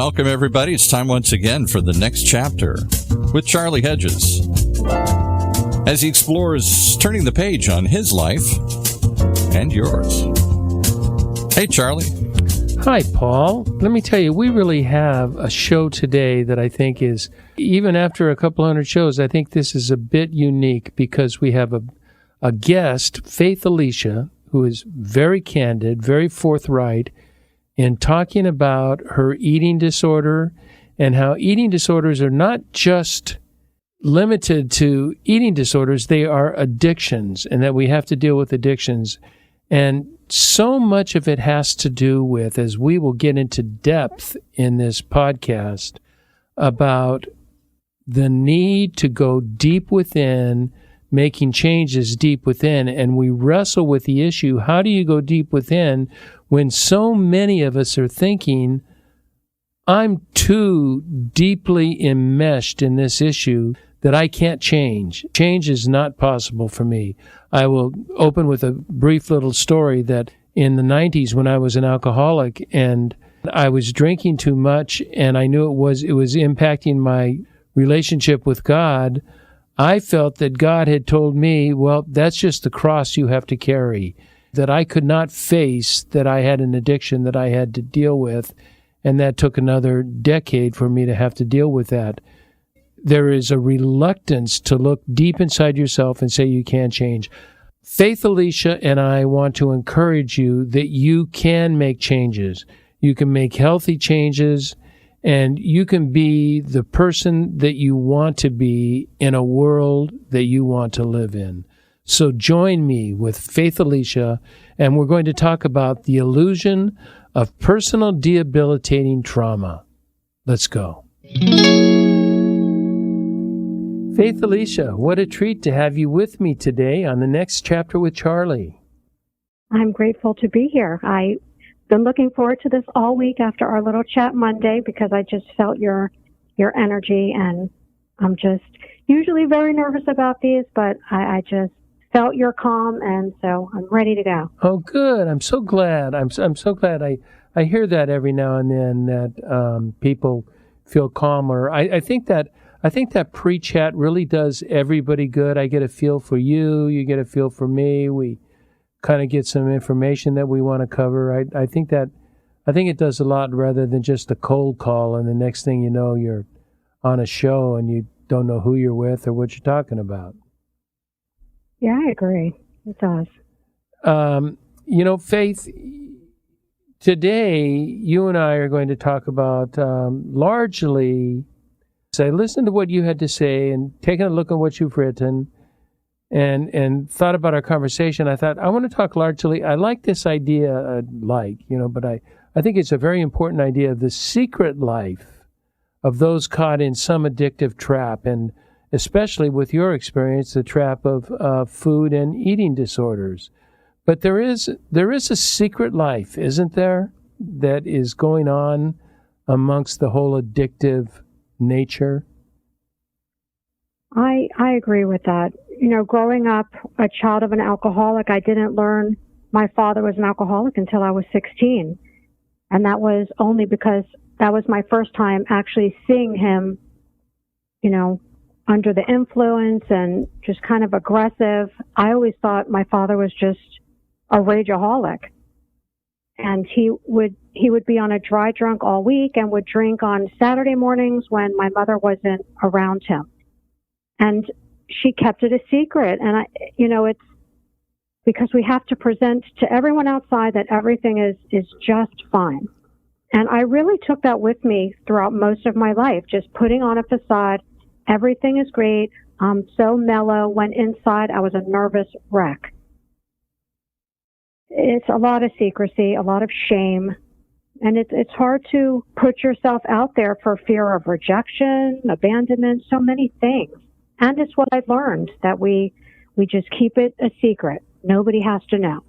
welcome everybody. It's time once again for the next chapter with Charlie Hedges as he explores turning the page on his life and yours. Hey, Charlie. Hi, Paul. Let me tell you, we really have a show today that I think is, even after a couple hundred shows, I think this is a bit unique because we have a guest, Faith Elicia, who is very candid, very forthright in talking about her eating disorder and how eating disorders are not just limited to eating disorders, they are addictions, and that we have to deal with addictions. And so much of it has to do with, as we will get into depth in this podcast, about the need to go deep within, making changes deep within. And we wrestle with the issue, how do you go deep within when so many of us are thinking, I'm too deeply enmeshed in this issue that I can't change. Change is not possible for me. I will open with a brief little story that in the 90s when I was an alcoholic and I was drinking too much and I knew it was impacting my relationship with God, I felt that God had told me, well, that's just the cross you have to carry, that I could not face that I had an addiction that I had to deal with, and that took another decade for me to have to deal with that. There is a reluctance to look deep inside yourself and say you can change. Faith Elicia and I want to encourage you that you can make changes. You can make healthy changes, and you can be the person that you want to be in a world that you want to live in. So join me with Faith Elicia, and we're going to talk about the illusion of personal debilitating trauma. Let's go. Faith Elicia, what a treat to have you with me today on the next chapter with Charlie. I'm grateful to be here. I've been looking forward to this all week after our little chat Monday because I just felt your energy, and I'm just usually very nervous about these, but I just felt your calm, and so I'm ready to go. Oh, good. I'm so glad. I'm so glad. I hear that every now and then, that people feel calmer. I think that pre-chat really does everybody good. I get a feel for you. You get a feel for me. We kind of get some information that we want to cover. I think it does a lot rather than just a cold call, and the next thing you know, you're on a show and you don't know who you're with or what you're talking about. Yeah, I agree. It does. Faith, today you and I are going to talk about largely, I listened to what you had to say and taken a look at what you've written and thought about our conversation. I thought, I want to talk largely, I like this idea, but I think it's a very important idea of the secret life of those caught in some addictive trap, and especially with your experience, the trap of food and eating disorders. But there is a secret life, isn't there, that is going on amongst the whole addictive nature? I agree with that. Growing up a child of an alcoholic, I didn't learn my father was an alcoholic until I was 16. And that was only because that was my first time actually seeing him, under the influence and just kind of aggressive. I always thought my father was just a rageaholic. And he would be on a dry drunk all week and would drink on Saturday mornings when my mother wasn't around him. And she kept it a secret. And it's because we have to present to everyone outside that everything is just fine. And I really took that with me throughout most of my life, just putting on a facade. Everything is great. I'm so mellow, when inside I was a nervous wreck. It's a lot of secrecy, a lot of shame, and it's hard to put yourself out there for fear of rejection, abandonment, so many things. And it's what I've learned, that we just keep it a secret. Nobody has to know.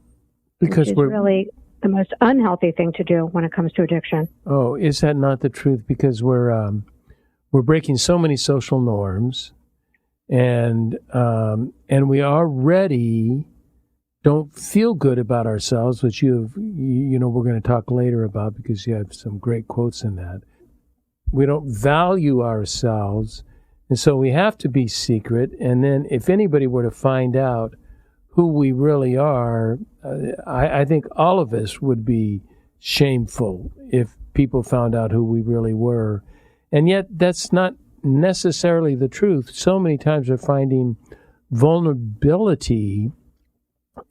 Because it's really the most unhealthy thing to do when it comes to addiction. Oh, is that not the truth? Because we're breaking so many social norms, and we already don't feel good about ourselves, which we're going to talk later about because you have some great quotes in that. value ourselves, and so we have to be secret. And then if anybody were to find out who we really are, I think all of us would be shameful if people found out who we really were. And yet that's not necessarily the truth. So many times we're finding vulnerability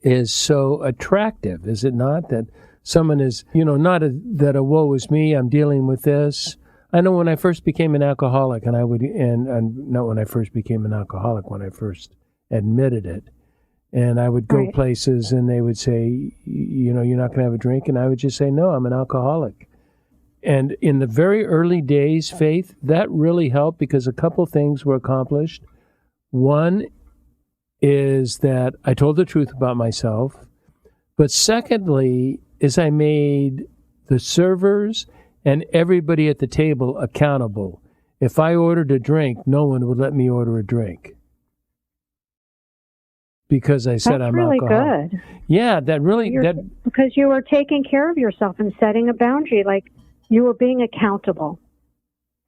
is so attractive, is it not? That someone is, not that a woe is me, I'm dealing with this. I know when I first became an alcoholic, and not when I first became an alcoholic, when I first admitted it, and I would go places and they would say, you're not going to have a drink, and I would just say, no, I'm an alcoholic. And in the very early days, Faith, that really helped because a couple things were accomplished. One is that I told the truth about myself, but secondly is I made the servers and everybody at the table accountable. If I ordered a drink, no one would let me order a drink because I said I'm really alcoholic. Good. Yeah, because you were taking care of yourself and setting a boundary, like you were being accountable.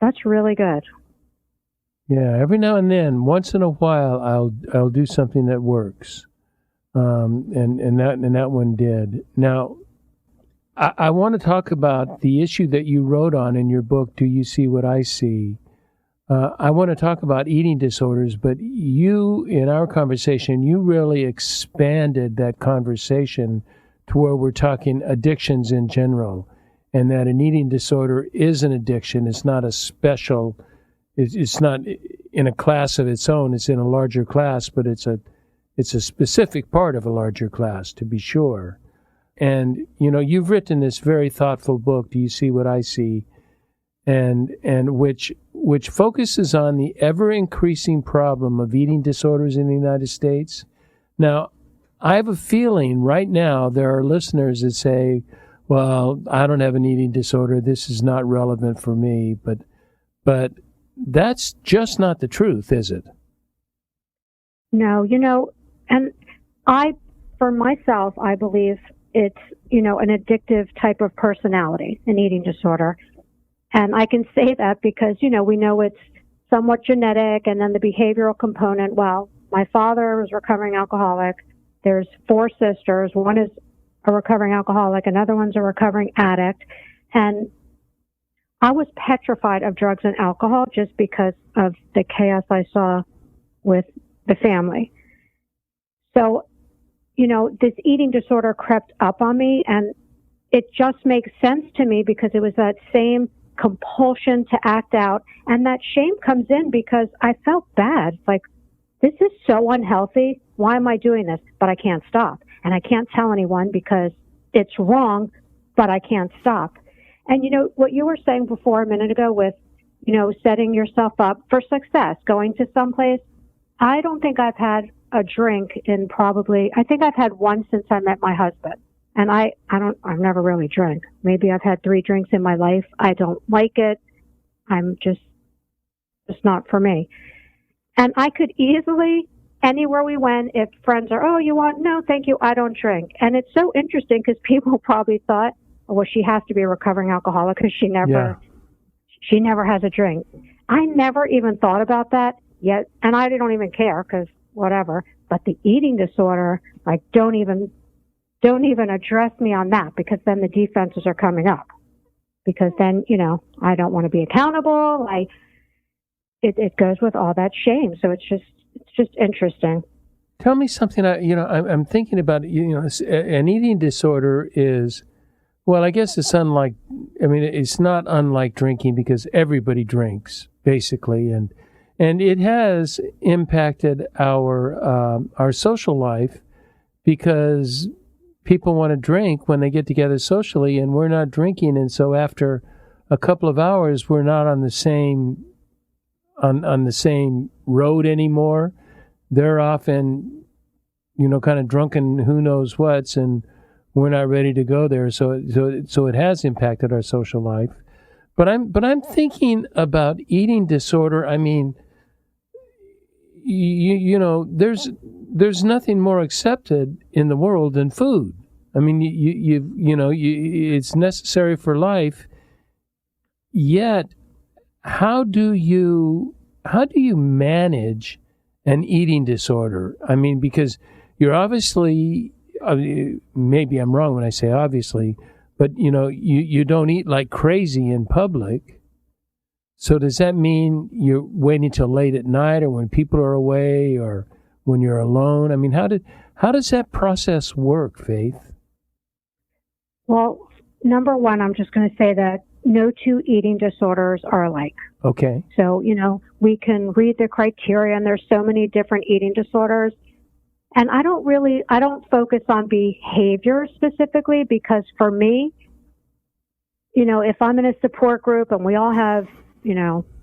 That's really good. Yeah, every now and then, once in a while, I'll do something that works, and that one did. Now, I want to talk about the issue that you wrote on in your book, Do You See What I See? I want to talk about eating disorders, but you, in our conversation, you really expanded that conversation to where we're talking addictions in general, and that an eating disorder is an addiction. It's not a special, it's not in a class of its own. It's in a larger class, but it's a specific part of a larger class, to be sure. And, you've written this very thoughtful book, Do You See What I See? And which focuses on the ever-increasing problem of eating disorders in the United States. Now, I have a feeling right now there are listeners that say, well, I don't have an eating disorder. This is not relevant for me. But that's just not the truth, is it? No, and for myself, I believe it's, an addictive type of personality, an eating disorder. And I can say that because, we know it's somewhat genetic, and then the behavioral component. Well, my father was a recovering alcoholic. There's 4 sisters. One is a recovering alcoholic. Another one's a recovering addict. And I was petrified of drugs and alcohol just because of the chaos I saw with the family. So, this eating disorder crept up on me, and it just makes sense to me because it was that same compulsion to act out, and that shame comes in because I felt bad. It's like, this is so unhealthy. Why am I doing this? But I can't stop, and I can't tell anyone because it's wrong, but I can't stop. And what you were saying before a minute ago with, setting yourself up for success, going to someplace. I don't think I've had a drink in I think I've had one since I met my husband. And I've never really drank. Maybe I've had 3 drinks in my life. I don't like it. I'm just not for me. And I could easily, anywhere we went, if friends are, oh, you want? No, thank you. I don't drink. And it's so interesting because people probably thought, oh, well, she has to be a recovering alcoholic because she never has a drink. I never even thought about that yet. And I don't even care because whatever. But the eating disorder, like, don't even address me on that because then the defenses are coming up. Because then, I don't want to be accountable. It goes with all that shame. So it's just interesting. Tell me something. I'm thinking about it. An eating disorder is, well, I guess it's it's not unlike drinking because everybody drinks basically, and it has impacted our social life because people want to drink when they get together socially, and we're not drinking, and so after a couple of hours, we're not on the same on the same road anymore. They're often, kind of drunken who knows what's, and we're not ready to go there. So it has impacted our social life. But I'm thinking about eating disorder. I mean, there's nothing more accepted in the world than food. I mean, it's necessary for life. Yet, how do you manage an eating disorder? I mean, because you're obviously, maybe I'm wrong when I say obviously, but you don't eat like crazy in public. So does that mean you're waiting till late at night, or when people are away, or when you're alone? I mean, how does that process work, Faith? Well, number one, I'm just going to say that no two eating disorders are alike. Okay. So, we can read the criteria, and there's so many different eating disorders. And I don't focus on behavior specifically, because for me, if I'm in a support group and we all have,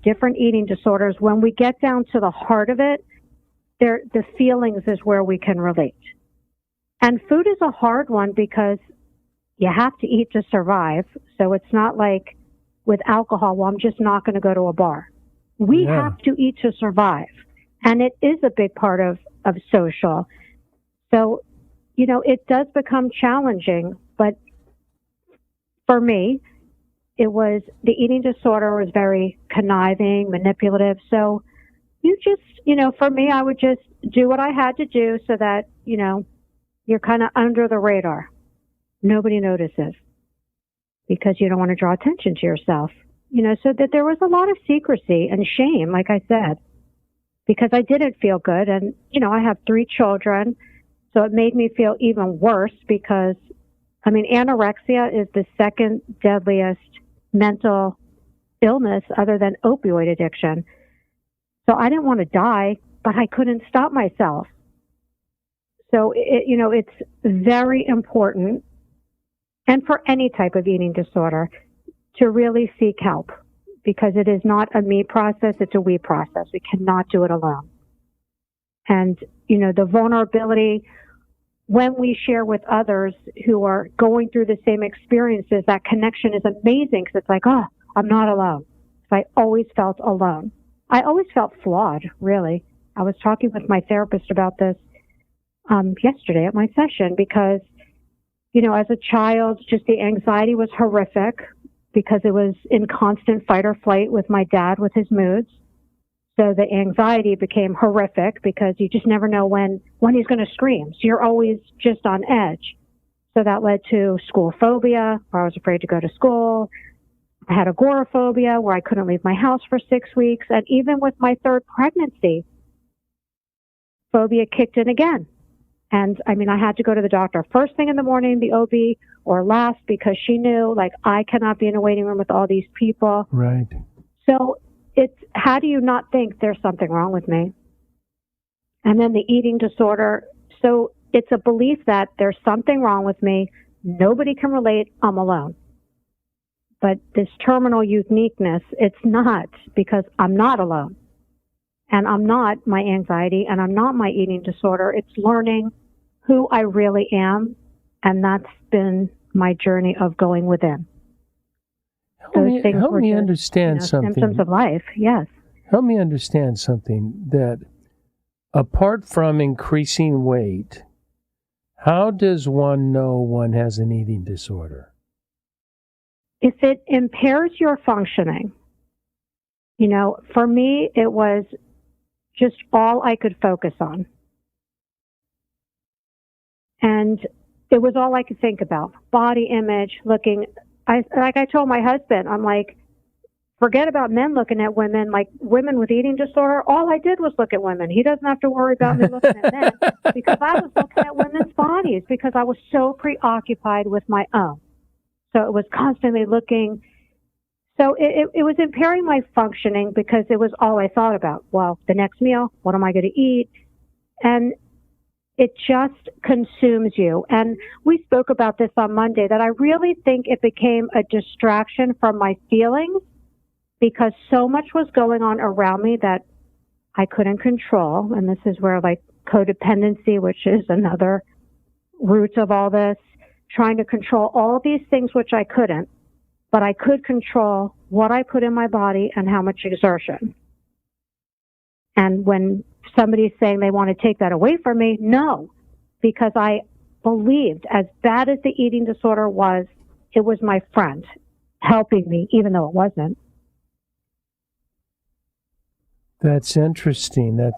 different eating disorders, when we get down to the heart of it, the feelings is where we can relate. And food is a hard one because you have to eat to survive. So it's not like with alcohol, well, I'm just not going to go to a bar. We have to eat to survive. And it is a big part of social. So, it does become challenging. But for me, it was the eating disorder was very conniving, manipulative. So you just, for me, I would just do what I had to do so that, you're kind of under the radar. Nobody notices because you don't want to draw attention to yourself. So that there was a lot of secrecy and shame, like I said, because I didn't feel good. And, I have 3 children, so it made me feel even worse because, anorexia is the second deadliest mental illness other than opioid addiction. So I didn't want to die, but I couldn't stop myself. So, it's very important, and for any type of eating disorder, to really seek help, because it is not a me process, it's a we process. We cannot do it alone. And, the vulnerability, when we share with others who are going through the same experiences, that connection is amazing, because it's like, oh, I'm not alone. I always felt alone. I always felt flawed, really. I was talking with my therapist about this yesterday at my session, because, as a child, just the anxiety was horrific because it was in constant fight or flight with my dad with his moods. So the anxiety became horrific because you just never know when he's going to scream. So you're always just on edge. So that led to school phobia, where I was afraid to go to school. I had agoraphobia, where I couldn't leave my house for 6 weeks. And even with my 3rd pregnancy, phobia kicked in again. And I had to go to the doctor first thing in the morning, the OB, or last, because she knew, I cannot be in a waiting room with all these people. Right. So it's, how do you not think there's something wrong with me? And then the eating disorder. So it's a belief that there's something wrong with me. Nobody can relate. I'm alone. But this terminal uniqueness, it's not, because I'm not alone. And I'm not my anxiety, and I'm not my eating disorder. It's learning who I really am. And that's been my journey of going within. Help me understand something. Symptoms of life, yes. Help me understand something, that apart from increasing weight, how does one know one has an eating disorder? If it impairs your functioning, for me, it was just all I could focus on. And it was all I could think about. Body image, looking. I told my husband, I'm like, forget about men looking at women, like women with eating disorder. All I did was look at women. He doesn't have to worry about me looking at men, because I was looking at women's bodies because I was so preoccupied with my own. So it was constantly looking. So it was impairing my functioning because it was all I thought about. Well, the next meal, what am I going to eat? And it just consumes you. And we spoke about this on Monday, that I really think it became a distraction from my feelings, because so much was going on around me that I couldn't control. And this is where codependency, which is another root of all this, trying to control all these things, which I couldn't, but I could control what I put in my body and how much exertion. And when somebody's saying they want to take that away from me, no, because I believed, as bad as the eating disorder was, it was my friend helping me, even though it wasn't. That's interesting. That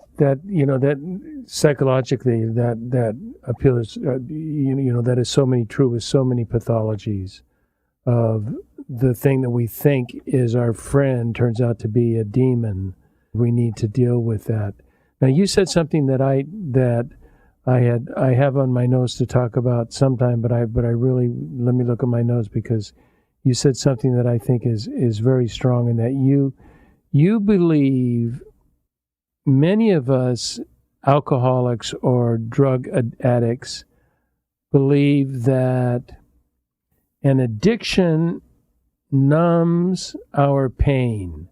psychologically that appeals. That is so many true with so many pathologies of the thing that we think is our friend turns out to be a demon. We need to deal with that. Now, you said something that I have on my nose to talk about sometime, but I really, let me look at my nose, because you said something that I think is very strong, in that you believe many of us alcoholics or drug addicts believe that an addiction numbs our pain.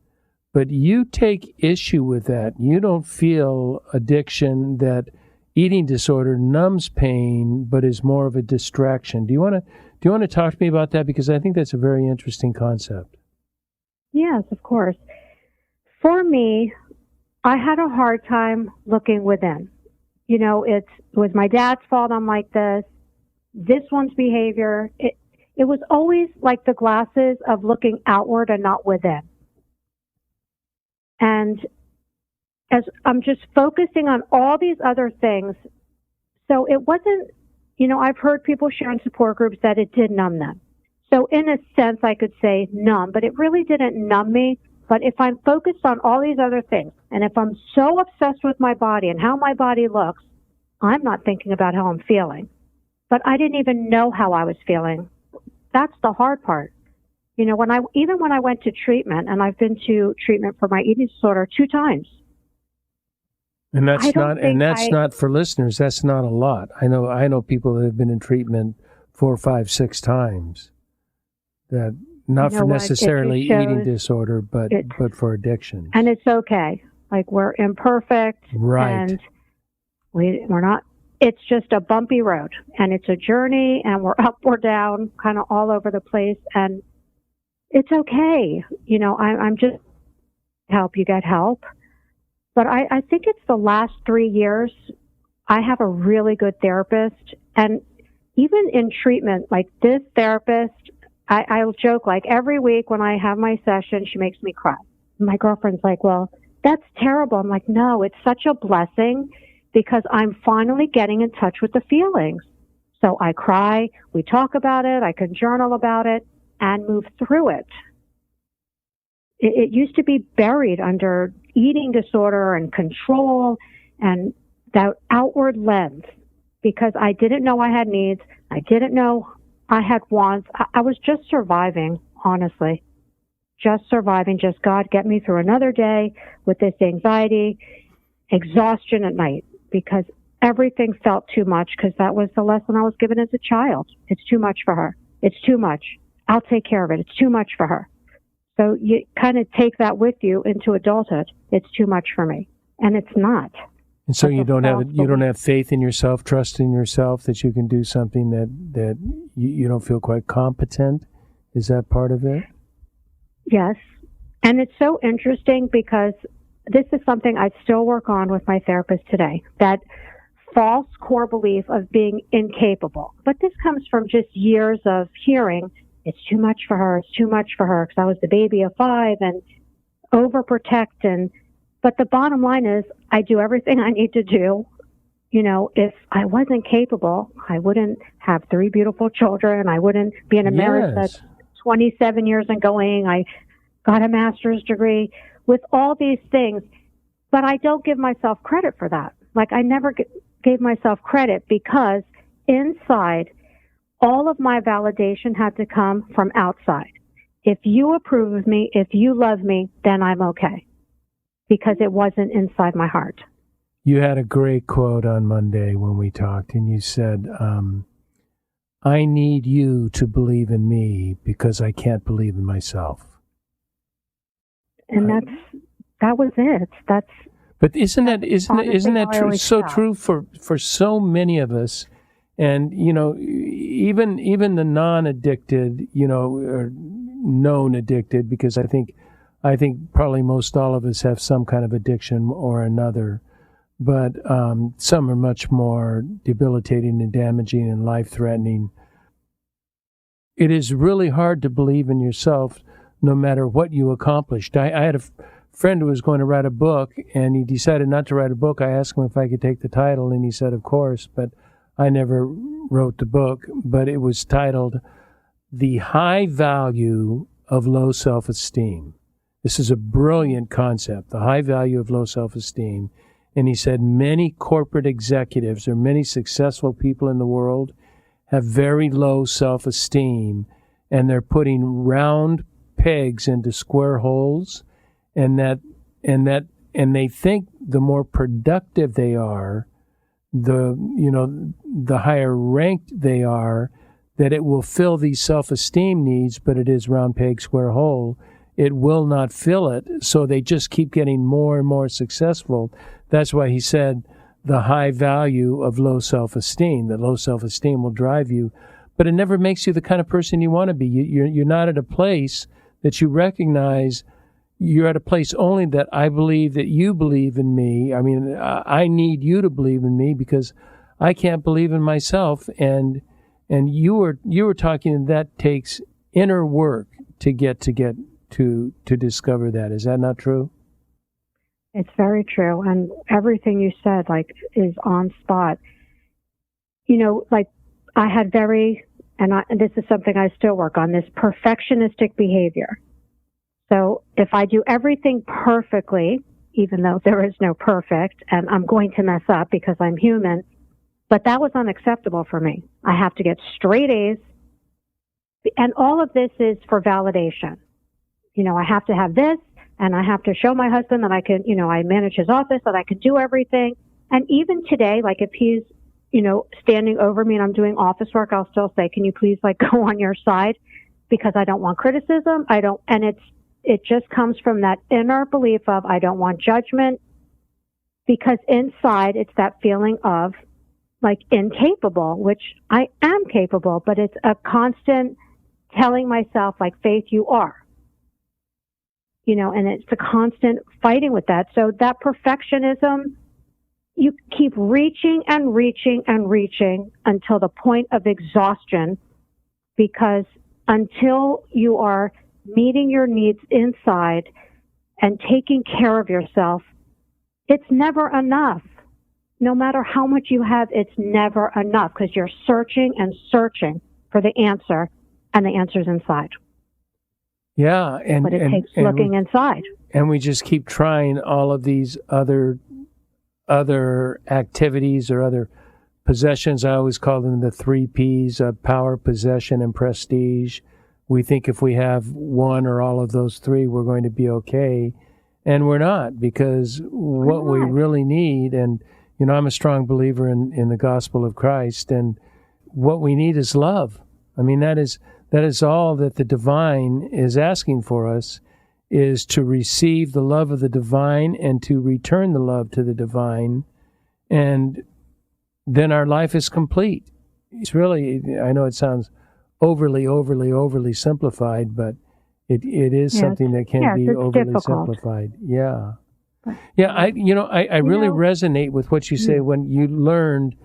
But you take issue with that. You don't feel addiction, that eating disorder numbs pain, but is more of a distraction. Do you want to talk to me about that? Because I think that's a very interesting concept. Yes, of course. For me, I had a hard time looking within. It was my dad's fault I'm like this. This one's behavior. It was always like the glasses of looking outward and not within. And as I'm just focusing on all these other things, so it wasn't, I've heard people share in support groups that it did numb them. So in a sense, I could say numb, but it really didn't numb me. But if I'm focused on all these other things, and if I'm so obsessed with my body and how my body looks, I'm not thinking about how I'm feeling. But I didn't even know how I was feeling. That's the hard part. When I went to treatment, and I've been to treatment for my eating disorder 2 times. And that's not for listeners. That's not a lot. I know people that have been in treatment 4, 5, 6 times. That not for necessarily eating disorder, but for addiction. And it's okay. Like, we're imperfect, right? And we're not. It's just a bumpy road, and it's a journey, and we're up or down, kind of all over the place, and it's okay. I'm just help. You get help. But I think it's the last 3 years, I have a really good therapist. And even in treatment, like this therapist, I'll joke, like every week when I have my session, she makes me cry. My girlfriend's like, well, that's terrible. I'm like, no, it's such a blessing, because I'm finally getting in touch with the feelings. So I cry, we talk about it, I can journal about it, and move through it. It used to be buried under eating disorder and control and that outward lens, because I didn't know I had needs. I didn't know I had wants. I was just surviving, honestly. Just surviving. Just, God, get me through another day with this anxiety, exhaustion at night, because everything felt too much, because that was the lesson I was given as a child. It's too much for her. It's too much. I'll take care of it. It's too much for her. So you kind of take that with you into adulthood. It's too much for me. And it's not. And so you don't have faith in yourself, trust in yourself that you can do something that you don't feel quite competent? Is that part of it? Yes. And it's so interesting, because this is something I still work on with my therapist today, that false core belief of being incapable. But this comes from just years of hearing, it's too much for her, it's too much for her, because I was the baby of 5 and overprotect. But the bottom line is, I do everything I need to do. If I wasn't capable, I wouldn't have 3 beautiful children. I wouldn't be in a marriage that's 27 years and going. I got a master's degree with all these things. But I don't give myself credit for that. Like, I never gave myself credit, because inside, all of my validation had to come from outside. If you approve of me, if you love me, then I'm okay. Because it wasn't inside my heart. You had a great quote on Monday when we talked, and you said, I need you to believe in me because I can't believe in myself. And that was it. But isn't that true? So true for so many of us. And, even the non-addicted, or known addicted, because I think probably most all of us have some kind of addiction or another, but some are much more debilitating and damaging and life-threatening. It is really hard to believe in yourself no matter what you accomplished. I had a friend who was going to write a book, and he decided not to write a book. I asked him if I could take the title, and he said, of course, but I never wrote the book. But it was titled The High Value of Low Self-Esteem. This is a brilliant concept, the high value of low self-esteem. And he said many corporate executives or many successful people in the world have very low self-esteem, and they're putting round pegs into square holes, and they think the more productive they are, the higher ranked they are, that it will fill these self-esteem needs, but it is round peg, square hole. It will not fill it, so they just keep getting more and more successful. That's why he said the high value of low self-esteem, that low self-esteem will drive you, but it never makes you the kind of person you want to be. You're not at a place that you recognize. You're at a place only that I believe that you believe in me. I mean, I need you to believe in me because I can't believe in myself. And you were talking that takes inner work to discover that. Is that not true? It's very true. And everything you said, is on spot. I had and this is something I still work on, this perfectionistic behavior. So if I do everything perfectly, even though there is no perfect, and I'm going to mess up because I'm human, but that was unacceptable for me. I have to get straight A's. And all of this is for validation. I have to have this, and I have to show my husband that I can, I manage his office, that I can do everything. And even today, if he's, standing over me and I'm doing office work, I'll still say, can you please go on your side? Because I don't want criticism. And it just comes from that inner belief of I don't want judgment, because inside it's that feeling of incapable, which I am capable, but it's a constant telling myself Faith, you are. And it's a constant fighting with that. So that perfectionism, you keep reaching and reaching and reaching until the point of exhaustion, because until you are meeting your needs inside and taking care of yourself, it's never enough. No matter how much you have, it's never enough, because you're searching and searching for the answer, and the answer's inside. Yeah, but it takes looking inside. And we just keep trying all of these other activities or other possessions. I always call them the 3 Ps of power, possession, and prestige. We think if we have one or all of those 3, we're going to be okay. And we're not, because what we really need, and I'm a strong believer in the gospel of Christ, and what we need is love. I mean, that is all that the divine is asking for us, is to receive the love of the divine and to return the love to the divine, and then our life is complete. It's really, I know it sounds overly simplified, but it is something that can be overly difficult. Simplified. Yeah. Yeah, I really resonate with what you say when you learned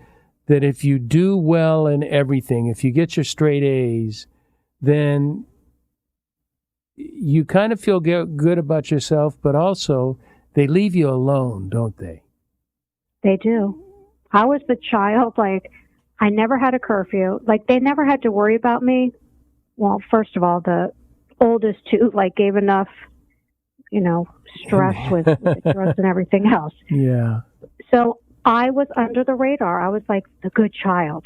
that if you do well in everything, if you get your straight A's, then you kind of feel good about yourself, but also they leave you alone, don't they? They do. I was the child, I never had a curfew. They never had to worry about me. Well, first of all, the oldest 2, gave enough, stress with drugs and everything else. Yeah. So I was under the radar. I was the good child,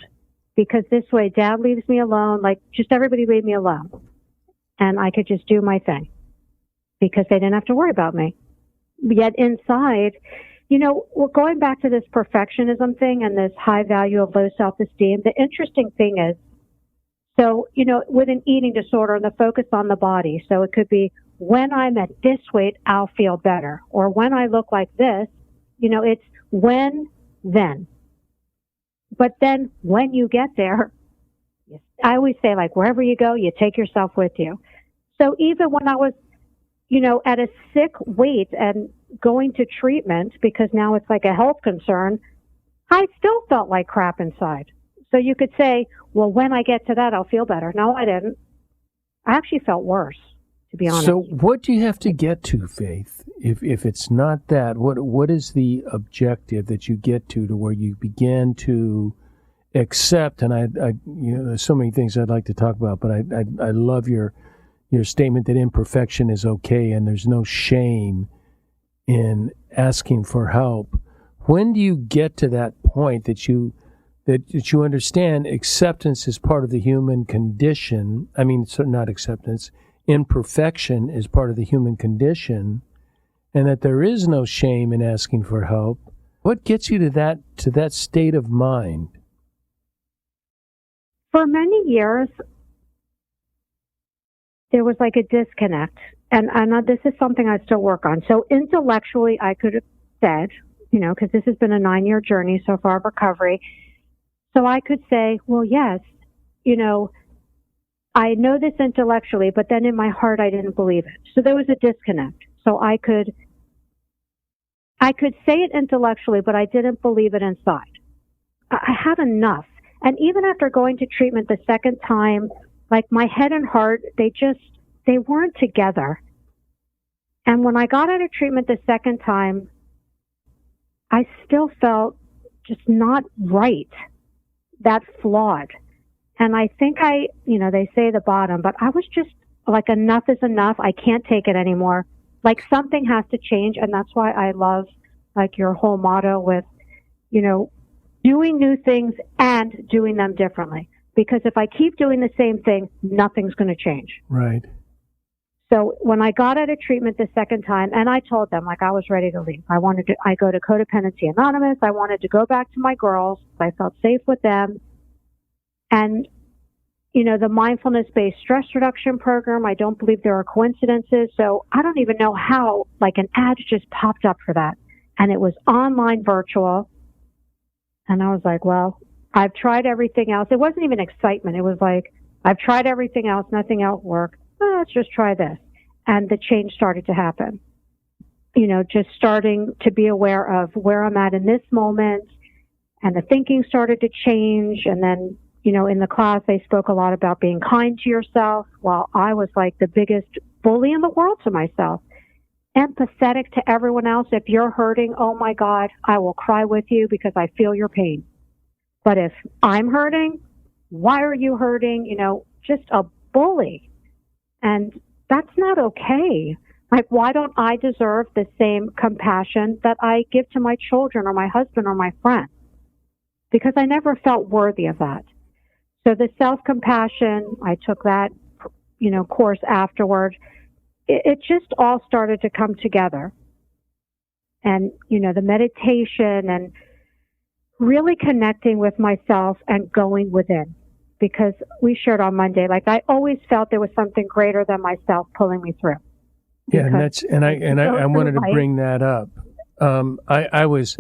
because this way Dad leaves me alone. Just everybody leave me alone. And I could just do my thing because they didn't have to worry about me. Yet inside, we're going back to this perfectionism thing and this high value of low self-esteem. The interesting thing is, so, with an eating disorder, the focus on the body. So it could be, when I'm at this weight, I'll feel better. Or when I look like this, it's when, then. But then when you get there, I always say, wherever you go, you take yourself with you. So even when I was, at a sick weight and going to treatment, because now it's a health concern, I still felt like crap inside. So you could say, well, when I get to that, I'll feel better. No, I didn't. I actually felt worse, to be honest. So what do you have to get to, Faith? if it's not that, what is the objective that you get to where you begin to accept? And I there's so many things I'd like to talk about, but I love your statement that imperfection is okay and there's no shame in asking for help. When do you get to that point that you understand acceptance is part of the human condition? I mean, so not acceptance, imperfection is part of the human condition, and that there is no shame in asking for help. What gets you to that state of mind? For many years, there was like a disconnect. And this is something I still work on. So intellectually, I could have said, because this has been a 9-year journey so far of recovery. So I could say, well, yes, I know this intellectually, but then in my heart, I didn't believe it. So there was a disconnect. So I could say it intellectually, but I didn't believe it inside. I had enough. And even after going to treatment the second time, like my head and heart, they weren't together. And when I got out of treatment the second time, I still felt just not right, that flawed. And I think they say the bottom, but I was just like, enough is enough. I can't take it anymore. Like something has to change. And that's why I love like your whole motto with, doing new things and doing them differently. Because if I keep doing the same thing, nothing's going to change. Right. So when I got out of treatment the second time, and I told them, like, I was ready to leave. I go to Codependency Anonymous. I wanted to go back to my girls. I felt safe with them. And, the mindfulness-based stress reduction program, I don't believe there are coincidences. So I don't even know how, like, an ad just popped up for that. And it was online virtual. And I was like, well, I've tried everything else. It wasn't even excitement. It was like, I've tried everything else. Nothing else worked. Let's just try this. And the change started to happen. Just starting to be aware of where I'm at in this moment. And the thinking started to change. And then, in the class, they spoke a lot about being kind to yourself. While I was like the biggest bully in the world to myself. Empathetic to everyone else. If you're hurting, oh my God, I will cry with you because I feel your pain. But if I'm hurting, why are you hurting? Just a bully. And that's not okay. Like, why don't I deserve the same compassion that I give to my children or my husband or my friends? Because I never felt worthy of that. So the self-compassion, I took that, course afterward. It just all started to come together. And, the meditation and really connecting with myself and going within. Because we shared on Monday, like I always felt there was something greater than myself pulling me through. Yeah, I wanted to bring that up. I was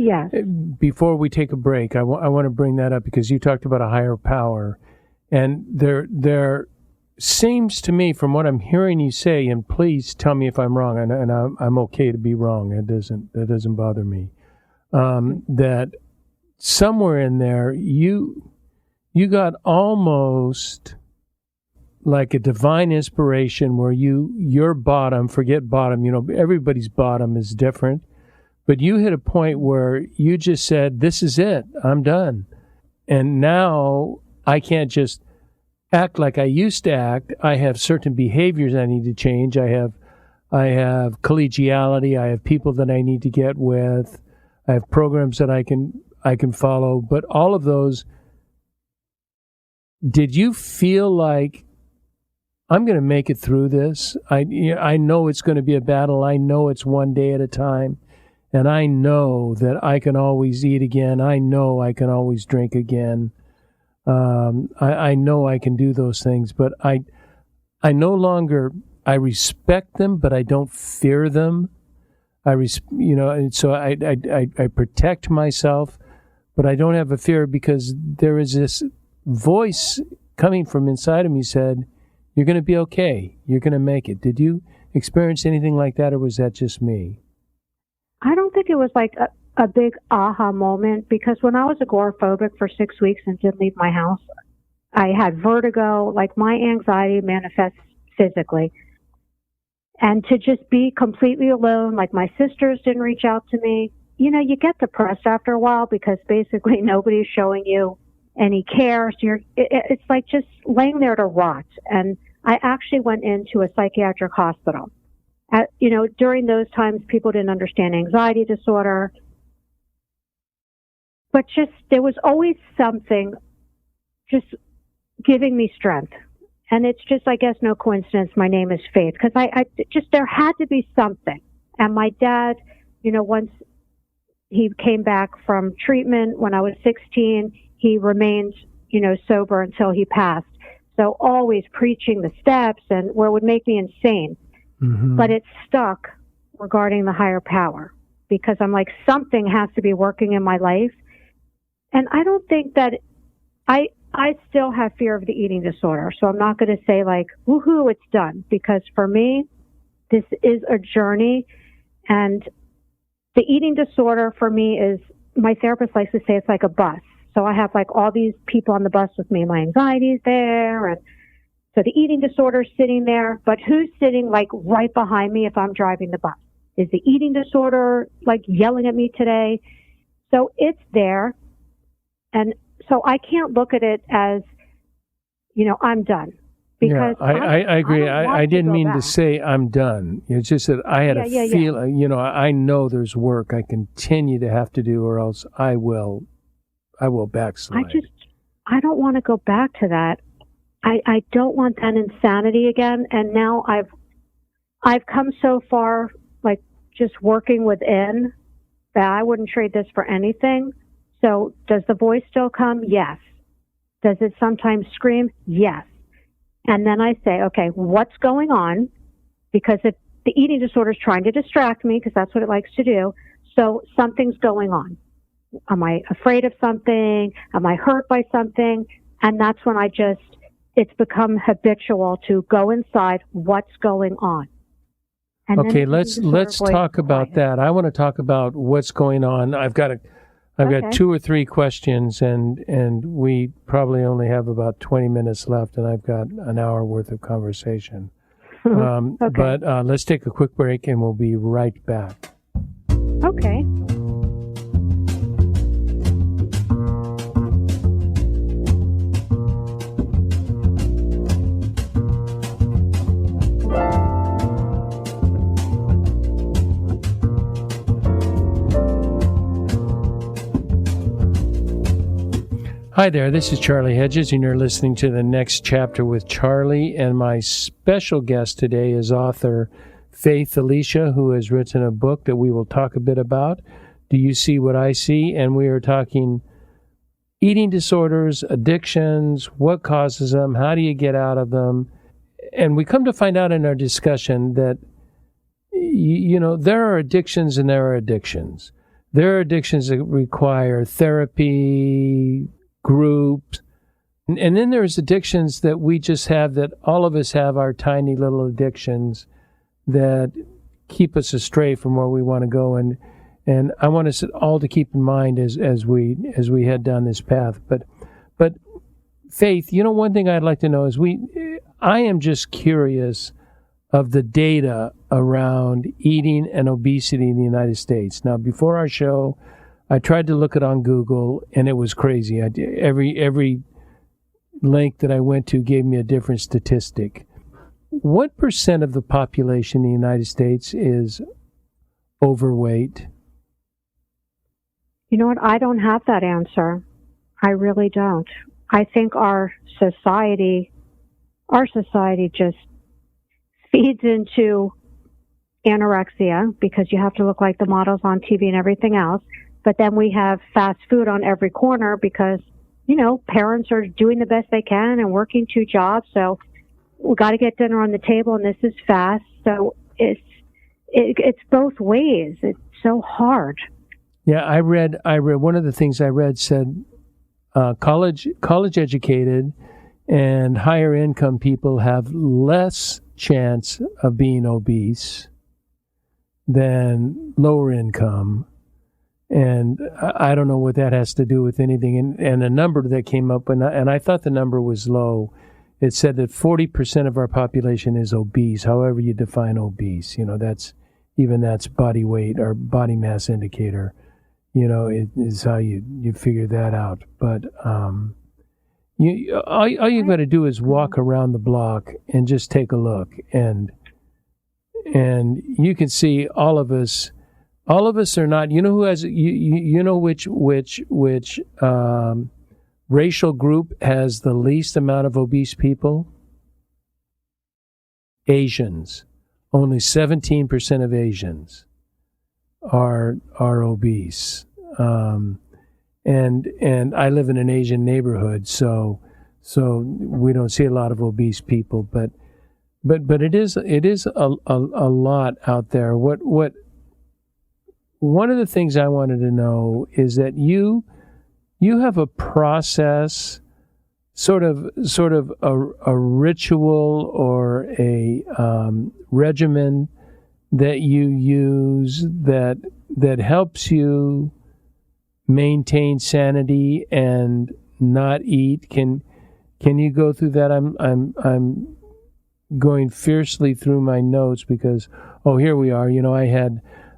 before we take a break. I want to bring that up because you talked about a higher power, and there seems to me, from what I'm hearing you say, and please tell me if I'm wrong, and I'm okay to be wrong. That doesn't bother me. That somewhere in there you got almost like a divine inspiration where your bottom, forget bottom, everybody's bottom is different, but you hit a point where you just said, this is it, I'm done. And now I can't just act like I used to act. I have certain behaviors I need to change. I have collegiality. I have people that I need to get with. I have programs that I can follow, but all of those. Did you feel like, I'm going to make it through this? I know it's going to be a battle. I know it's one day at a time. And I know that I can always eat again. I know I can always drink again. I know I can do those things. But I no longer, I respect them, but I don't fear them. And so I protect myself, but I don't have a fear because there is this voice coming from inside of me said, you're going to be okay. You're going to make it. Did you experience anything like that, or was that just me? I don't think it was like a big aha moment, because when I was agoraphobic for 6 weeks and didn't leave my house, I had vertigo. Like, my anxiety manifests physically. And to just be completely alone, like my sisters didn't reach out to me. You know, you get depressed after a while because basically nobody's showing you any care. So it's like just laying there to rot. And I actually went into a psychiatric hospital. During those times, people didn't understand anxiety disorder. But just, there was always something just giving me strength. And it's just, I guess, no coincidence my name is Faith, because I just, there had to be something. And my dad, once he came back from treatment when I was 16, he remained, sober until he passed. So always preaching the steps and where it would make me insane. Mm-hmm. But it stuck regarding the higher power, because I'm like, something has to be working in my life. And I don't think that I still have fear of the eating disorder. So I'm not going to say like, woohoo, it's done. Because for me, this is a journey. And the eating disorder for me is, my therapist likes to say it's like a bus. So I have like all these people on the bus with me. My anxiety is there. And so the eating disorder is sitting there. But who's sitting like right behind me if I'm driving the bus? Is the eating disorder like yelling at me today? So it's there. And so I can't look at it as, I'm done. Because I agree. I didn't mean to say I'm done. It's just that I had a feeling, I know there's work I continue to have to do, or else I will backslide. I don't want to go back to that. I don't want that insanity again. And now I've come so far, like just working within, that I wouldn't trade this for anything. So does the voice still come? Yes. Does it sometimes scream? Yes. And then I say, okay, what's going on? Because if the eating disorder is trying to distract me, because that's what it likes to do, so something's going on. Am I afraid of something? Am I hurt by something? And that's when it's become habitual to go inside, what's going on. And okay, let's talk about that. I want to talk about what's going on. I've got 2 or 3 questions, and we probably only have about 20 minutes left, and I've got an hour worth of conversation. Okay. But let's take a quick break, and we'll be right back. Okay. Hi there, this is Charlie Hedges, and you're listening to The Next Chapter with Charlie, and my special guest today is author Faith Elicia, who has written a book that we will talk a bit about, Do You See What I See? And we are talking eating disorders, addictions, what causes them, how do you get out of them? And we come to find out in our discussion that, there are addictions and there are addictions. There are addictions that require therapy, groups, and then there's addictions that we just have, that all of us have, our tiny little addictions that keep us astray from where we want to go, and I want us all to keep in mind as we head down this path. But Faith, one thing I'd like to know is I am just curious of the data around eating and obesity in the United States. Now, before our show, I tried to look it on Google, and it was crazy. Every link that I went to gave me a different statistic. What % of the population in the United States is overweight? You know what? I don't have that answer. I really don't. I think our society just feeds into anorexia, because you have to look like the models on TV and everything else. But then we have fast food on every corner because, parents are doing the best they can and working 2 jobs. So we got to get dinner on the table, and this is fast. So it's both ways. It's so hard. Yeah, I read one of the things I read said college educated and higher income people have less chance of being obese than lower income. And I don't know what that has to do with anything. And a number that came up, and I thought the number was low. it said that 40% of our population is obese, however you define obese. That's body weight or body mass indicator. It is how you figure that out. But all you've got to do is walk around the block and just take a look, and you can see all of us are not. You know who has which racial group has the least amount of obese people? Asians. Only 17% of Asians are obese. And I live in an Asian neighborhood, so we don't see a lot of obese people, but it is a lot out there. What one of the things I wanted to know is that you have a process, sort of a ritual or a regimen that you use that helps you maintain sanity and not eat. Can you go through that? I'm going fiercely through my notes because here we are.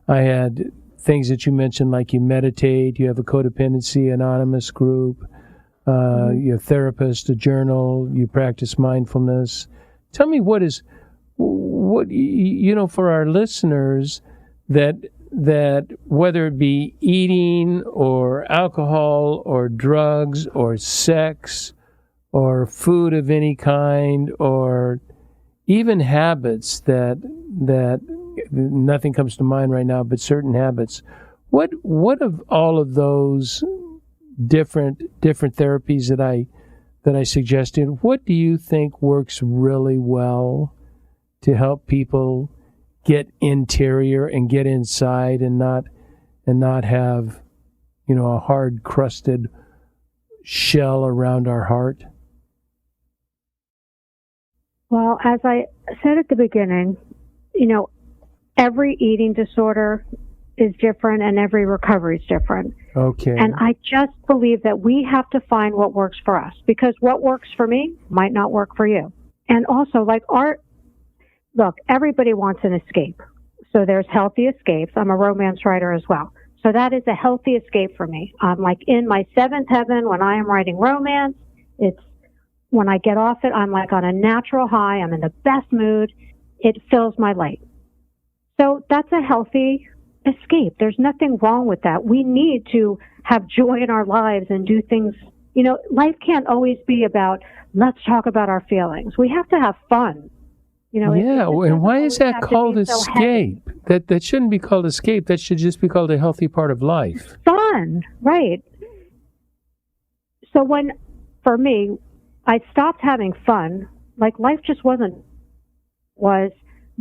I had things that you mentioned, like you meditate, you have a codependency anonymous group, you're a therapist, a journal, you practice mindfulness. Tell me what for our listeners that whether it be eating or alcohol or drugs or sex or food of any kind or even habits that nothing comes to mind right now, but certain habits. What of all of those different therapies that I suggested, what do you think works really well to help people get interior and get inside and not have a hard crusted shell around our heart? Well, as I said at the beginning, every eating disorder is different and every recovery is different. Okay. And I just believe that we have to find what works for us, because what works for me might not work for you. And also, look, everybody wants an escape. So there's healthy escapes. I'm a romance writer as well. So that is a healthy escape for me. I'm like in my seventh heaven when I am writing romance. When I get off it, I'm like on a natural high. I'm in the best mood. It fills my light. So that's a healthy escape. There's nothing wrong with that. We need to have joy in our lives and do things. Life can't always be about, let's talk about our feelings. We have to have fun. And why is that called escape? That shouldn't be called escape. That should just be called a healthy part of life. Fun, right. So for me, I stopped having fun. Like life just was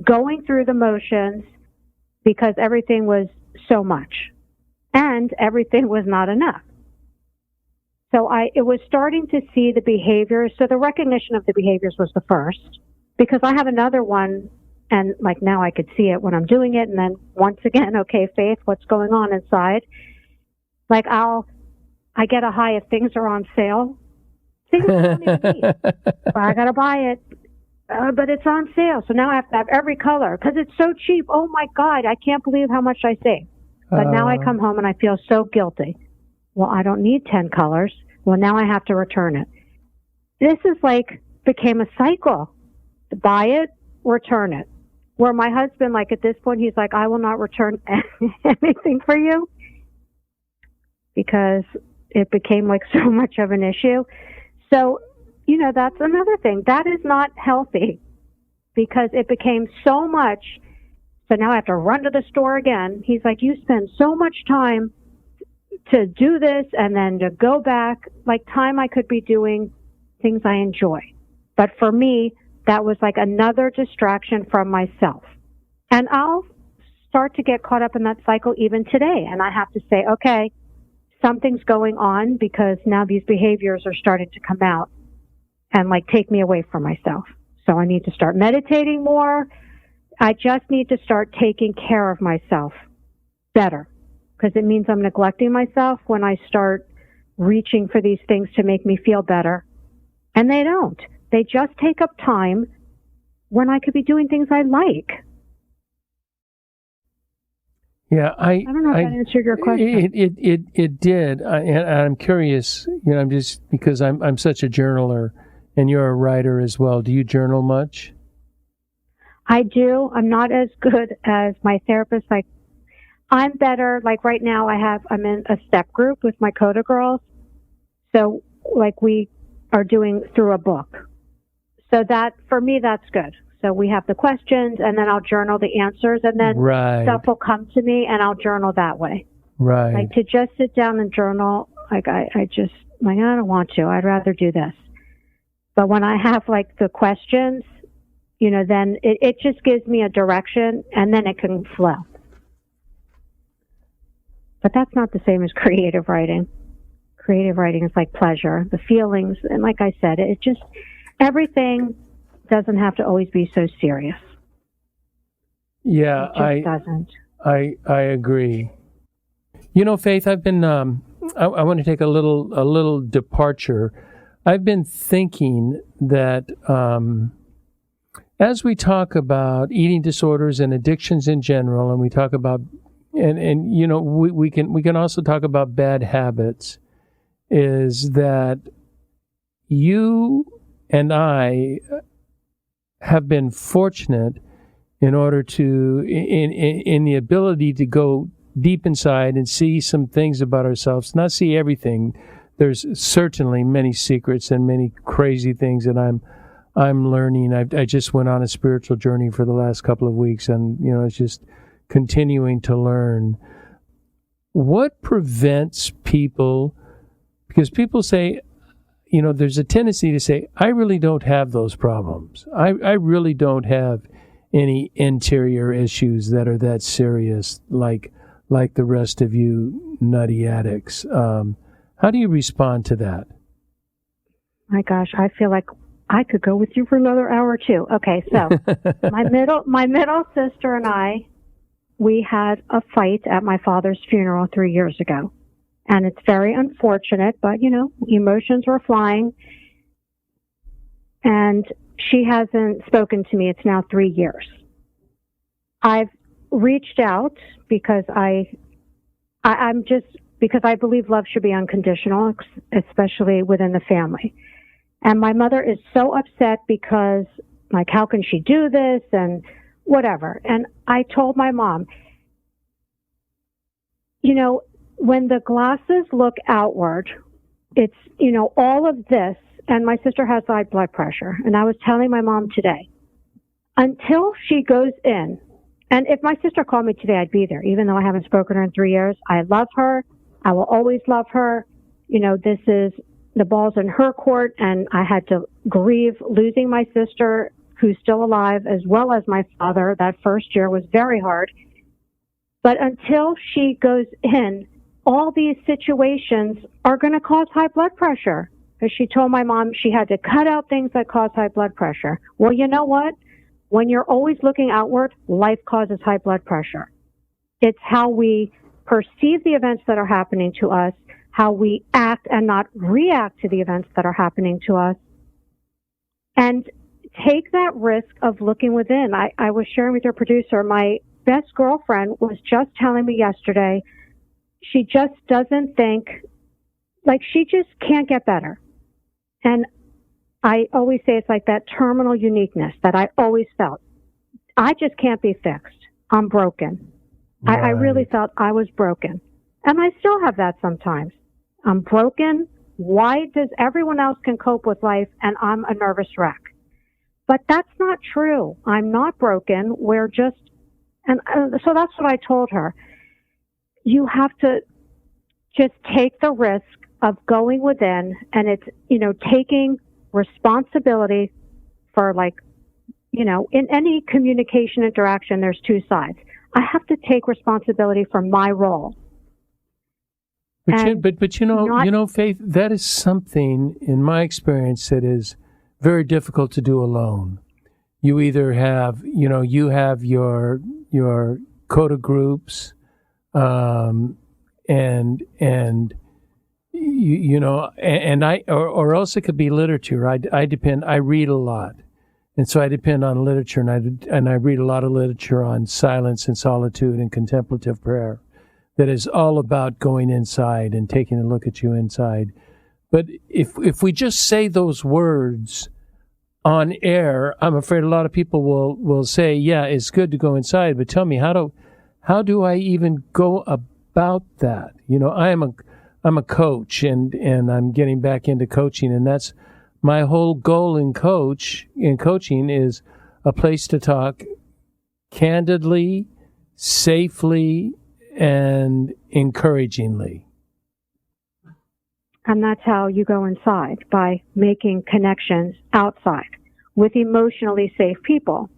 going through the motions because everything was so much and everything was not enough. So it was starting to see the behaviors. So the recognition of the behaviors was the first, because I have another one, and like now I could see it when I'm doing it. And then once again, okay, Faith, what's going on inside? Like I get a high if things are on sale. Things I don't even need. But I got to buy it. But it's on sale. So now I have to have every color because it's so cheap. Oh my God, I can't believe how much I saved. But now I come home and I feel so guilty. Well, I don't need 10 colors. Well, now I have to return it. This is became a cycle. Buy it, return it. Where my husband, at this point, he's like, I will not return anything for you because it became so much of an issue. So, that's another thing. That is not healthy because it became so much. So now I have to run to the store again. He's like, you spend so much time to do this and then to go back, time I could be doing things I enjoy. But for me, that was another distraction from myself. And I'll start to get caught up in that cycle even today. And I have to say, okay, something's going on because now these behaviors are starting to come out and take me away from myself. So I need to start meditating more. I just need to start taking care of myself better, because it means I'm neglecting myself when I start reaching for these things to make me feel better. And they don't. They just take up time when I could be doing things I like. Yeah, I don't know if that answered your question. It did, and I'm curious. I'm just because I'm such a journaler, and you're a writer as well. Do you journal much? I do. I'm not as good as my therapist. Like, I'm better. Like right now, I'm in a step group with my CODA girls. So, like, we are doing through a book. So that for me, that's good. So we have the questions, and then I'll journal the answers, and then stuff will come to me, and I'll journal that way. Right. Like to just sit down and journal, like I don't want to. I'd rather do this. But when I have like the questions, then it just gives me a direction, and then it can flow. But that's not the same as creative writing. Creative writing is like pleasure, the feelings, and like I said, it just everything doesn't have to always be so serious. Yeah, it just doesn't. I agree. Faith, I've been I want to take a little departure. I've been thinking that as we talk about eating disorders and addictions in general, and we talk about and we can also talk about bad habits, is that you and I have been fortunate in order to in the ability to go deep inside and see some things about ourselves, not see everything. There's certainly many secrets and many crazy things that I'm learning. I just went on a spiritual journey for the last couple of weeks, and it's just continuing to learn. What prevents people? Because people say, there's a tendency to say, I really don't have those problems. I really don't have any interior issues that are that serious, like the rest of you nutty addicts. How do you respond to that? My gosh, I feel like I could go with you for another hour or two. Okay, so my middle sister and I, we had a fight at my father's funeral 3 years ago. And it's very unfortunate, but, emotions were flying. And she hasn't spoken to me. It's now 3 years. I've reached out because because I believe love should be unconditional, especially within the family. And my mother is so upset because, like, how can she do this and whatever. And I told my mom, when the glasses look outward, it's, all of this, and my sister has high blood pressure. And I was telling my mom today, until she goes in, and if my sister called me today, I'd be there, even though I haven't spoken to her in 3 years. I love her. I will always love her. This is the ball's in her court, and I had to grieve losing my sister, who's still alive, as well as my father. That first year was very hard. But until she goes in, all these situations are going to cause high blood pressure. Because she told my mom she had to cut out things that cause high blood pressure. Well, you know what? When you're always looking outward, life causes high blood pressure. It's how we perceive the events that are happening to us, how we act and not react to the events that are happening to us. And take that risk of looking within. I was sharing with your producer, my best girlfriend was just telling me yesterday, she just doesn't think, like, she just can't get better. And I always say it's like that terminal uniqueness that I always felt. I just can't be fixed. I'm broken. Right. I really felt I was broken. And I still have that sometimes. I'm broken. Why does everyone else can cope with life and I'm a nervous wreck? But that's not true. I'm not broken. We're just, and so that's what I told her. You have to just take the risk of going within, and it's, taking responsibility for, like, in any communication interaction, there's two sides. I have to take responsibility for my role. But Faith, that is something in my experience that is very difficult to do alone. You either have, you have your CODA groups, and you know, and or else it could be literature. I read a lot. And so I depend on literature, and I read a lot of literature on silence and solitude and contemplative prayer that is all about going inside and taking a look at you inside. But if we just say those words on air, I'm afraid a lot of people will say, yeah, it's good to go inside, but tell me, how do I even go about that? You know, I'm a coach, and I'm getting back into coaching, and that's my whole goal in coaching is a place to talk candidly, safely, and encouragingly. And that's how you go inside, by making connections outside with emotionally safe people.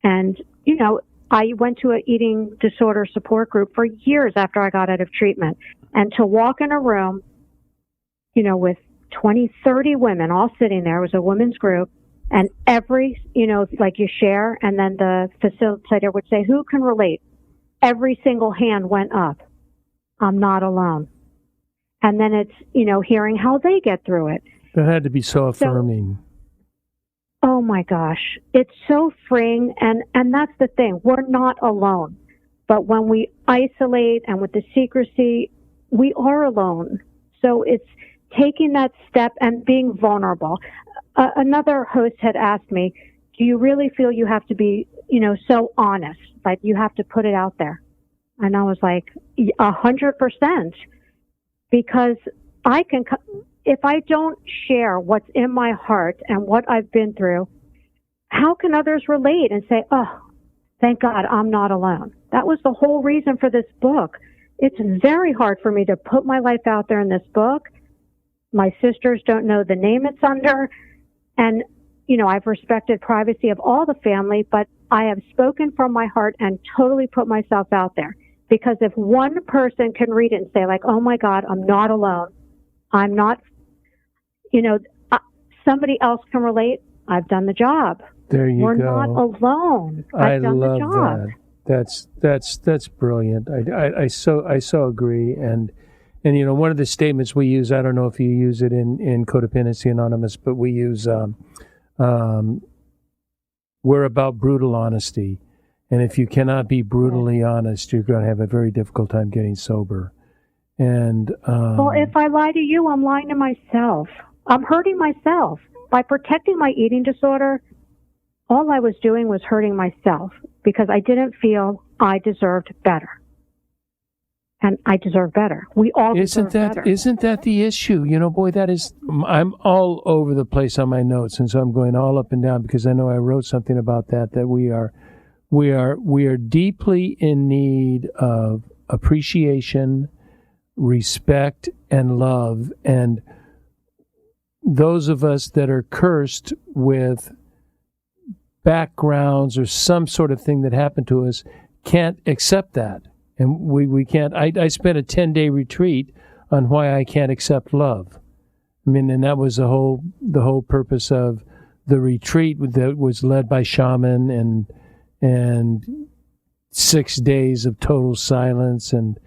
And, you know, I went to an eating disorder support group for years after I got out of treatment. And to walk in a room, you know, with 20, 30 women all sitting there, it was a women's group, and every, you know, like you share, and then the facilitator would say, who can relate? Every single hand went up. I'm not alone. And then it's, you know, hearing how they get through it. That had to be so affirming. Oh my gosh. It's so freeing. And that's the thing. We're not alone. But when we isolate and with the secrecy, we are alone. So it's taking that step and being vulnerable. Another host had asked me, do you really feel you have to be, you know, so honest? Like you have to put it out there. And I was like, 100%. Because I can, if I don't share what's in my heart and what I've been through, how can others relate and say, oh, thank God I'm not alone? That was the whole reason for this book. It's very hard for me to put my life out there in this book. My sisters don't know the name it's under. And, you know, I've respected privacy of all the family, but I have spoken from my heart and totally put myself out there. Because if one person can read it and say, like, oh, my God, I'm not alone. I'm not, you know, somebody else can relate. I've done the job. There you We're go. Not alone. I've done love the job. That. That's brilliant. I so agree. And you know, one of the statements we use, I don't know if you use it in Codependency Anonymous, but we use we're about brutal honesty. And if you cannot be brutally honest, you're going to have a very difficult time getting sober. And well, if I lie to you, I'm lying to myself. I'm hurting myself. By protecting my eating disorder, all I was doing was hurting myself because I didn't feel I deserved better. And I deserve better. We all deserve better. Isn't that the issue? You know, boy, that is, I'm all over the place on my notes, and so I'm going all up and down because I know I wrote something about that we are deeply in need of appreciation, respect, and love. And those of us that are cursed with backgrounds or some sort of thing that happened to us can't accept that. And we can't. I spent a 10-day retreat on why I can't accept love. I mean, and that was the whole purpose of the retreat that was led by shaman and 6 days of total silence and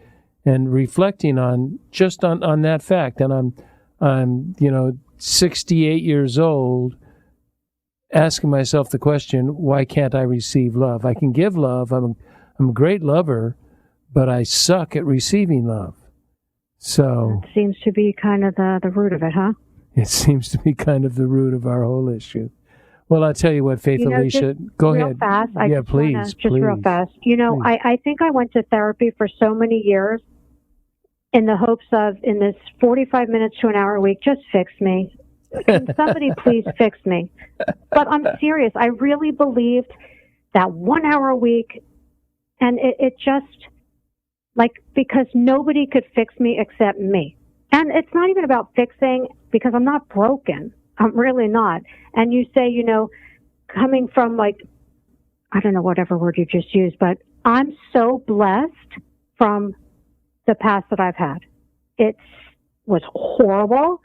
reflecting on just on that fact. And I'm 68 years old, asking myself the question, why can't I receive love? I can give love. I'm a great lover, but I suck at receiving love. So that seems to be kind of the root of it, huh? It seems to be kind of the root of our whole issue. Well, I'll tell you what, Faith Elicia, go ahead. Fast, please. Real fast. You know, I think I went to therapy for so many years in the hopes of, in this 45 minutes to an hour a week, just fix me. Can somebody please fix me? But I'm serious. I really believed that 1 hour a week, and it just, like, because nobody could fix me except me. And it's not even about fixing, because I'm not broken. I'm really not. And you say, you know, coming from, like, I don't know, whatever word you just used, but I'm so blessed from the past that I've had. It was horrible,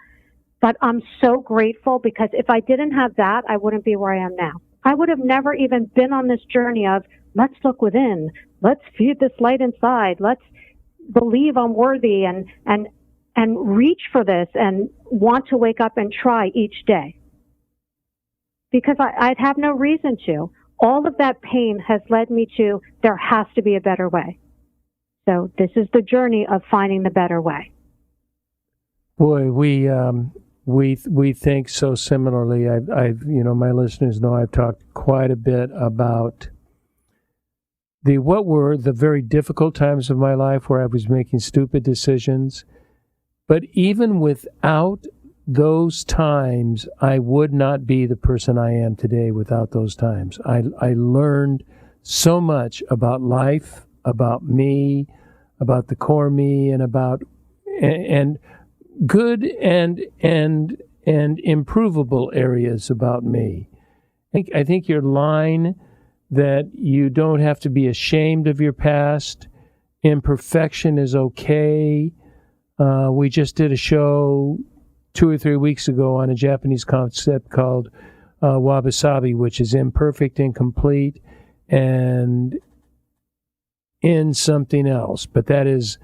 but I'm so grateful, because if I didn't have that, I wouldn't be where I am now. I would have never even been on this journey of, let's look within, let's feed this light inside, let's believe I'm worthy. And and reach for this and want to wake up and try each day. Because I'd have no reason to. All of that pain has led me to, there has to be a better way. So this is the journey of finding the better way. Boy, we think so similarly. I've my listeners know I've talked quite a bit about what were the very difficult times of my life where I was making stupid decisions. But even without those times, I would not be the person I am today without those times. I learned so much about life, about me, about the core me, and about and good and improvable areas about me. I think your line that you don't have to be ashamed of your past, imperfection is okay. We just did a show 2 or 3 weeks ago on a Japanese concept called wabi-sabi, which is imperfect, incomplete, and in something else. But that is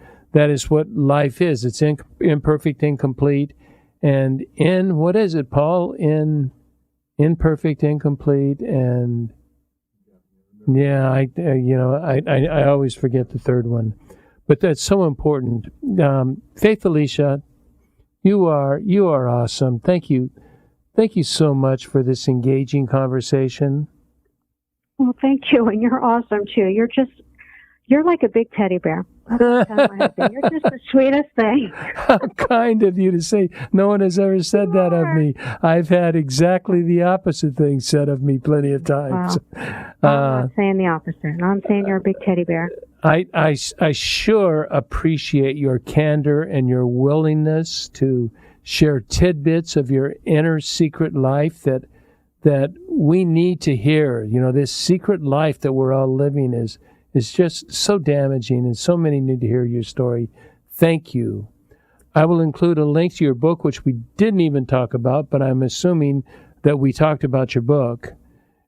what life is. It's imperfect, incomplete, and in, what is it, Paul? In imperfect, incomplete, and yeah, I always forget the third one. But that's so important. Faith Elicia, you are awesome. Thank you so much for this engaging conversation. Well, thank you, and you're awesome too. You're like a big teddy bear. You're just the sweetest thing. How kind of you to say. No one has ever said that of me. I've had exactly the opposite thing said of me plenty of times. Wow. I'm not saying the opposite. I'm saying you're a big teddy bear. I sure appreciate your candor and your willingness to share tidbits of your inner secret life that we need to hear. This secret life that we're all living is just so damaging, and so many need to hear your story. Thank you. I will include a link to your book, which we didn't even talk about, but I'm assuming that we talked about your book.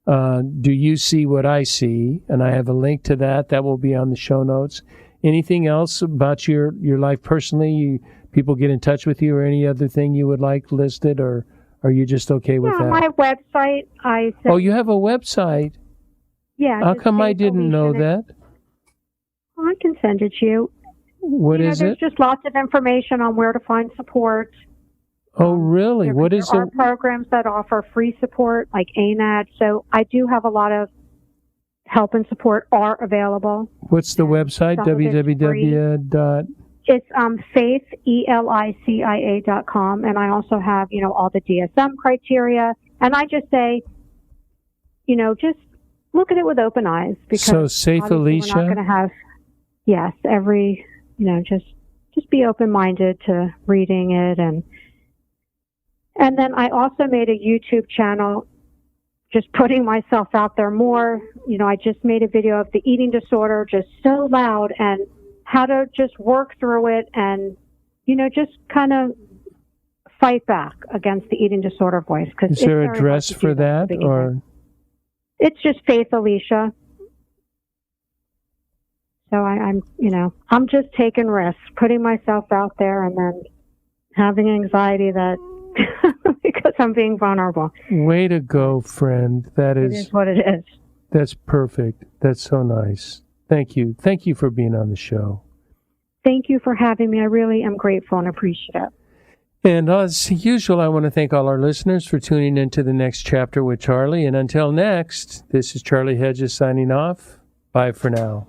Do You See What I See? And I have a link to that. That will be on the show notes. Anything else about your life personally? People get in touch with you, or any other thing you would like listed, or are you just okay with that? My website. Oh, you have a website? Yeah. How come I didn't know that? I can send it to you. What is there's it? Just lots of information on where to find support. Oh, really? What is it? There are programs that offer free support, like ANAD. So I do have a lot of help and support are available. What's the website? www. It's faith, ELICIA.com. And I also have, all the DSM criteria. And I just say, just look at it with open eyes. Because so Safe Elicia? We're not going to have, yes, just be open-minded to reading it. And then I also made a YouTube channel, just putting myself out there more. I just made a video of the eating disorder, just so loud, and how to just work through it and, just kind of fight back against the eating disorder voice. Is there a dress for that, or? It's just Faith Elicia. So I'm just taking risks, putting myself out there, and then having anxiety that because I'm being vulnerable. Way to go, friend. It is what it is. That's perfect. That's so nice. Thank you. Thank you for being on the show. Thank you for having me. I really am grateful and appreciative. And as usual, I want to thank all our listeners for tuning into the next chapter with Charlie. And until next, this is Charlie Hedges signing off. Bye for now.